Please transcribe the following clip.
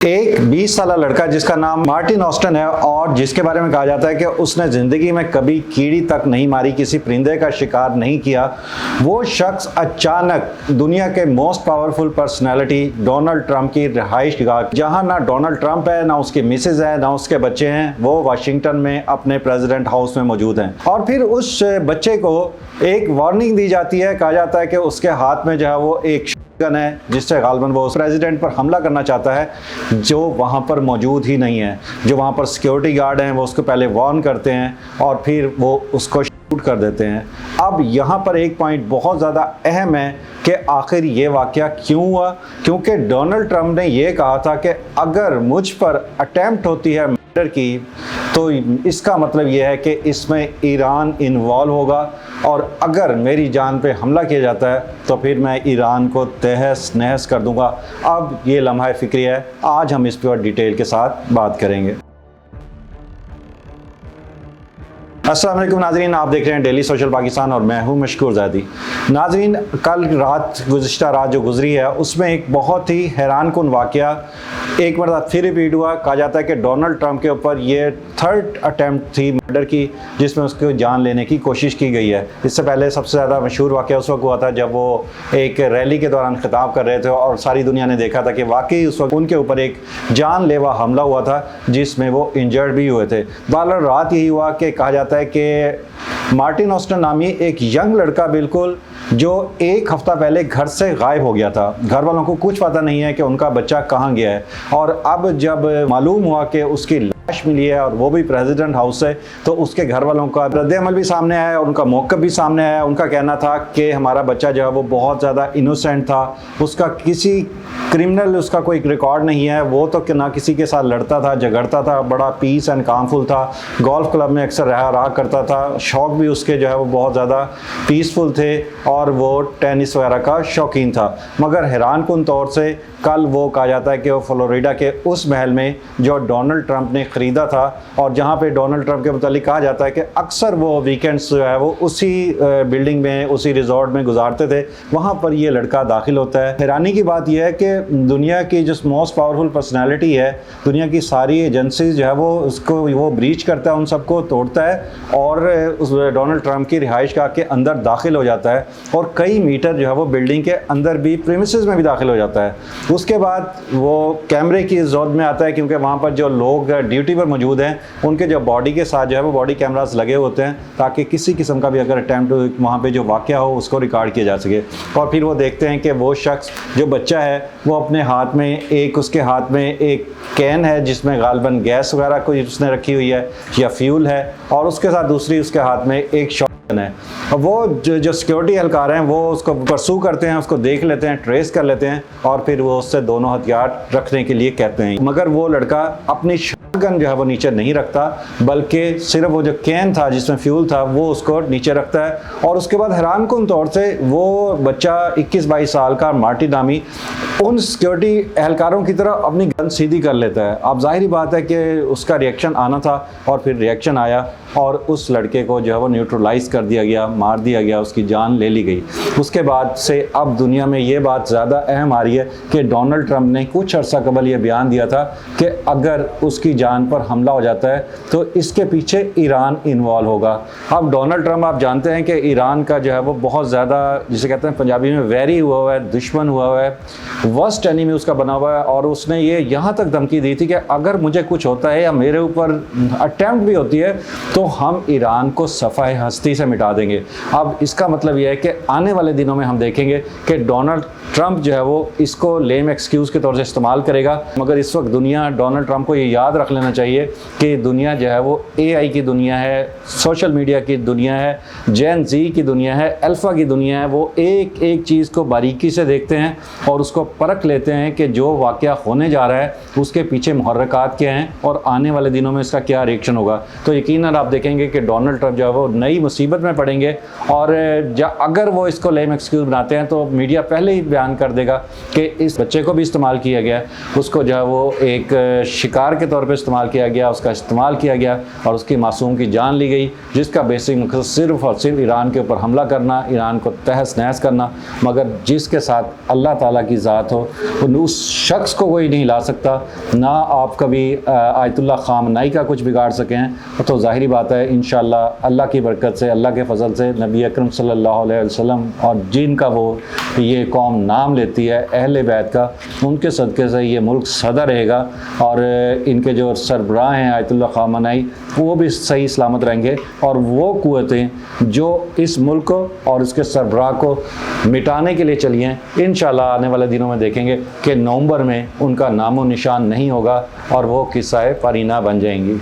एक 20 साल लड़का जिसका नाम मार्टिन ऑस्टन है और जिसके बारे में कहा जाता है कि उसने ज़िंदगी में कभी कीड़ी तक नहीं मारी, किसी परिंदे का शिकार नहीं किया, वो शख्स अचानक दुनिया के most powerful personality Donald Trump की रिहाइशगाह, जहां ना डोनाल्ड ट्रंप है, ना उसकी मिसेज है, ना उसके बच्चे हैं, वो वाशिंगटन में अपने प्रेसिडेंट हाउस में मौजूद हैं। और फिर उस बच्चे को एक वार्निंग दी जाती है, कहा जाता है कि उसके हाथ में जो है वो एक गन है जिससे गालबन वो प्रेसिडेंट पर हमला करना चाहता है, जो वहाँ पर मौजूद ही नहीं है। जो वहाँ पर सिक्योरिटी गार्ड हैं वो उसको पहले वार्न करते हैं और फिर वो उसको शूट कर देते हैं। अब यहाँ पर एक पॉइंट बहुत ज़्यादा अहम है कि आखिर ये वाक़या क्यों हुआ, क्योंकि डोनाल्ड ट्रंप ने ये कहा था कि अगर मुझ पर अटेम्प्ट होती है मर्डर की तो इसका मतलब यह है कि इसमें ईरान इन्वॉल्व होगा और अगर मेरी जान पे हमला किया जाता है तो फिर मैं ईरान को तहस नहस कर दूंगा। अब ये लम्हा फ़िक्री है, आज हम इस पर डिटेल के साथ बात करेंगे। अस्सलाम वालेकुम नाजरीन, आप देख रहे हैं डेली सोशल पाकिस्तान और मैं हूं मशकूर ज़ादी। नाजरीन, कल रात गुज़िश्ता रात जो गुजरी है उसमें एक बहुत ही हैरानकुन वाक़या एक मरतबा फिर रिपीट हुआ। कहा जाता है कि डोनाल्ड ट्रंप के ऊपर ये थर्ड अटैम्प्ट थी मर्डर की, जिसमें उसको जान लेने की कोशिश की गई है। इससे पहले सबसे ज़्यादा मशहूर वाक़या उस वक्त हुआ था जब वो एक रैली के दौरान खिताब कर रहे थे और सारी दुनिया ने देखा था कि वाकई उस वक्त उनके ऊपर एक जानलेवा हमला हुआ था जिसमें वो इंजर्ड भी हुए थे। बहरहाल रात यही हुआ कि कहा जाता है कि मार्टिन ऑस्टन नामी एक यंग लड़का बिल्कुल जो एक हफ्ता पहले घर से गायब हो गया था, घर वालों को कुछ पता नहीं है कि उनका बच्चा कहाँ गया है। और अब जब मालूम हुआ कि उसकी लाश मिली है और वो भी प्रेसिडेंट हाउस से, तो उसके घर वालों का रद्द-ए-अमल भी सामने आया और उनका मौक़िफ़ भी सामने आया। उनका कहना था कि हमारा बच्चा जो है वो बहुत ज़्यादा इनोसेंट था, उसका किसी क्रिमिनल उसका कोई रिकॉर्ड नहीं है, वो तो ना किसी के साथ लड़ता था झगड़ता था, बड़ा पीस एंड कामफुल था, गोल्फ क्लब में अक्सर रहा करता था, शौक भी उसके जो है वो बहुत ज़्यादा पीसफुल थे और वो टेनिस वगैरह का शौकीन था। मगर हैरानकुन तौर से कल वो कहा जाता है कि वो फ्लोरिडा के उस महल में जो डोनाल्ड ट्रंप ने ख़रीदा था और जहाँ पे डोनाल्ड ट्रंप के मुतालिक कहा जाता है कि अक्सर वो वीकेंड्स जो है वो उसी बिल्डिंग में, उसी रिजॉर्ट में गुजारते थे, वहाँ पर ये लड़का दाखिल होता है। हैरानी की बात यह है कि दुनिया की जो मोस्ट पावरफुल पर्सनैलिटी है, दुनिया की सारी एजेंसीज जो है वो उसको वो ब्रीच करता है, उन सबको तोड़ता है और उस डोनाल्ड ट्रंप की रिहाइशगाह के अंदर दाखिल हो जाता है और कई मीटर जो है वो बिल्डिंग के अंदर भी, प्रीमिसेस में भी दाखिल हो जाता है। उसके बाद वो कैमरे की ज़रूरत में आता है क्योंकि वहाँ पर जो लोग ड्यूटी पर मौजूद हैं उनके जो बॉडी के साथ जो है वो बॉडी कैमरास लगे होते हैं ताकि किसी किस्म का भी अगर अटैम्प्ट वहाँ पे जो वाक़या हो उसको रिकॉर्ड किया जा सके। और फिर वो देखते हैं कि वो शख्स जो बच्चा है वो अपने हाथ में उसके हाथ में एक कैन है जिसमें गालबन गैस वगैरह कोई उसने रखी हुई है या फ्यूल है, और उसके साथ दूसरी उसके हाथ में एक शॉटगन है। वो जो सिक्योरिटी एहलकार हैं वो उसको परसू करते हैं, उसको देख लेते हैं, ट्रेस कर लेते हैं और फिर वो उससे दोनों हथियार रखने के लिए कहते हैं। मगर वो लड़का अपनी शॉटगन जो है वो नीचे नहीं रखता, बल्कि सिर्फ वो जो कैन था जिसमें फ्यूल था वो उसको नीचे रखता है। और उसके बाद हैरानकुन तौर से वो बच्चा 21-22 साल का मार्टिन नामी उन सिक्योरिटी एहलकारों की तरह अपनी गन सीधी कर लेता है। अब जाहिर बात है कि उसका रिएक्शन आना था और फिर रिएक्शन आया और उस लड़के को जो है वो न्यूट्रलाइज कर दिया गया, मार दिया गया, उसकी जान ले ली गई। उसके बाद से अब दुनिया में ये बात ज़्यादा अहम आ रही है कि डोनाल्ड ट्रंप ने कुछ अर्सा कबल ये बयान दिया था कि अगर उसकी जान पर हमला हो जाता है तो इसके पीछे ईरान इन्वॉल्व होगा। अब डोनाल्ड ट्रंप आप जानते हैं कि ईरान का जो है वो बहुत ज़्यादा, जिसे कहते हैं पंजाबी में, वैरी हुआ है, दुश्मन हुआ है, वर्स्ट एनिमी उसका बना हुआ है। और उसने ये यहाँ तक धमकी दी थी कि अगर मुझे कुछ होता है या मेरे ऊपर अटैम्प्ट भी होती है तो हम ईरान को सफ़ाए हस्ती से मिटा देंगे। अब इसका मतलब यह है कि आने वाले दिनों में हम देखेंगे कि डोनाल्ड ट्रंप जो है वो इसको लेम एक्सक्यूज़ के तौर से इस्तेमाल करेगा। मगर इस वक्त दुनिया, डोनाल्ड ट्रंप को ये याद रख लेना चाहिए कि दुनिया जो है वो AI की दुनिया है, सोशल मीडिया की दुनिया है, जेन जी की दुनिया है, अल्फ़ा की दुनिया है। वो एक एक चीज़ को बारीकी से देखते हैं और उसको परख लेते हैं कि जो वाक़या होने जा रहा है उसके पीछे मुहर्रकात क्या हैं और आने वाले दिनों में इसका क्या रिएक्शन होगा। तो यकीनन आप देखेंगे कि डोनाल्ड ट्रंप जो है वो नई मुसीबत मुसीबत में पड़ेंगे। और अगर वो इसको लेम एक्सक्यूज़ बनाते हैं तो मीडिया पहले ही बयान कर देगा कि इस बच्चे को भी इस्तेमाल किया गया, उसको जो है वो एक शिकार के तौर पे इस्तेमाल किया गया, उसका इस्तेमाल किया गया और उसकी मासूम की जान ली गई, जिसका बेसिक मकसद सिर्फ़ और सिर्फ ईरान के ऊपर हमला करना, ईरान को तहस नहस करना। मगर जिसके साथ अल्लाह ताला की ज़ात हो उस शख्स को कोई नहीं ला सकता, ना आप कभी आयतुल्लाह ख़ामनई का कुछ बिगाड़ सकें। तो ज़ाहिरी बात है इंशाअल्लाह अल्लाह की बरकत से, अल्लाह के फ़ज़ल से, नबी अकरम सल्लल्लाहु अलैहि वसल्लम और जिनका वो ये कौम नाम लेती है अहले बैत का, उनके सदक़े से ये मुल्क सदा रहेगा और इनके जो सरबराह हैं आयतुल्लाह ख़ामनई वो भी सही सलामत रहेंगे। और वो क़ुव्वतें जो इस मुल्क को और इसके सरबराह को मिटाने के लिए चली हैं, इंशाअल्लाह आने वाले दिनों में देखेंगे कि नवंबर में उनका नामो निशान नहीं होगा और वो किस्सा पारीना बन जाएंगी।